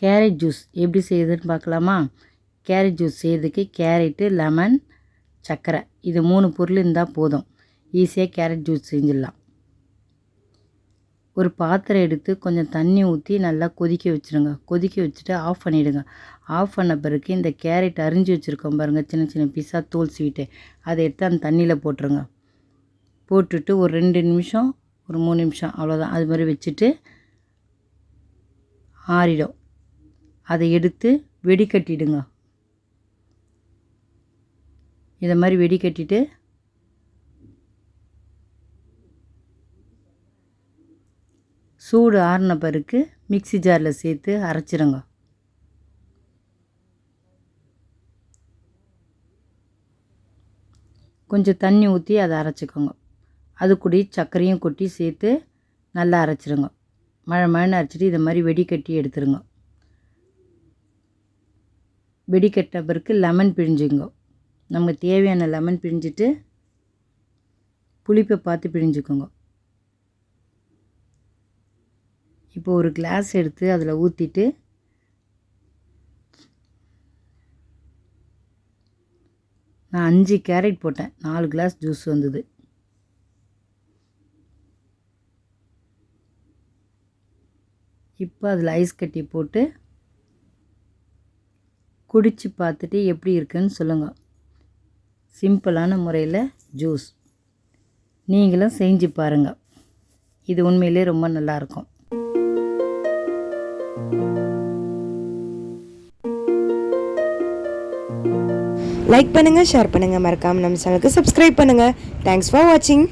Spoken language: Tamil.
கேரட் ஜூஸ் எப்படி செய்யுதுன்னு பார்க்கலாமா? கேரட் ஜூஸ் செய்கிறதுக்கு கேரட்டு, லெமன், சர்க்கரை இது 3 பொருள் இருந்தால் போதும். ஈஸியாக கேரட் ஜூஸ் செஞ்சிடலாம். ஒரு பாத்திரம் எடுத்து கொஞ்சம் தண்ணி ஊற்றி நல்லா கொதிக்க வச்சுருங்க. கொதிக்க வச்சுட்டு ஆஃப் பண்ணிவிடுங்க. ஆஃப் பண்ண பிறகு இந்த கேரட் அரிஞ்சு வச்சுருக்கோம் பாருங்கள், சின்ன சின்ன பீஸாக தோல் சீவிட்டு அதை எடுத்து அந்த தண்ணியில் போட்டுருங்க. போட்டுட்டு ஒரு 2 நிமிஷம் ஒரு 3 நிமிஷம் அவ்வளோதான், அது மாதிரி வச்சுட்டு ஆறிடும். அதை எடுத்து வெடிக்கட்டிடுங்க. இதை மாதிரி வெடிக்கட்டிட்டு சூடு ஆறின பிறகு மிக்ஸி ஜாரில் சேர்த்து அரைச்சிடுங்க. கொஞ்சம் தண்ணி ஊற்றி அதை அரைச்சிக்கோங்க. அது கூட சர்க்கரையும் கொட்டி சேர்த்து நல்லா அரைச்சிடுங்க. மழைன்னு அரைச்சிட்டு இதை மாதிரி வெடிக்கட்டி எடுத்துருங்க. வெடிக்கட்ட பிறகு லெமன் பிழிஞ்சுங்க. நமக்கு தேவையான லெமன் பிழிஞ்சிட்டு புளிப்பை பார்த்து பிழிஞ்சுக்கோங்க. இப்போ ஒரு கிளாஸ் எடுத்து அதில் ஊற்றிட்டு நான் 5 கேரட் போட்டேன், 4 கிளாஸ் ஜூஸ் வந்தது. இப்போ அதில் ஐஸ் கட்டி போட்டு குடித்து பார்த்துட்டு எப்படி இருக்குன்னு சொல்லுங்கள். சிம்பிளான முறையில் ஜூஸ் நீங்களும் செஞ்சு பாருங்கள். இது உண்மையிலே ரொம்ப நல்லாயிருக்கும். லைக் பண்ணுங்கள், ஷேர் பண்ணுங்கள், மறக்காமல் நம்ம சேனலுக்கு சப்ஸ்கிரைப் பண்ணுங்கள். தேங்க்ஸ் ஃபார் வாட்சிங்.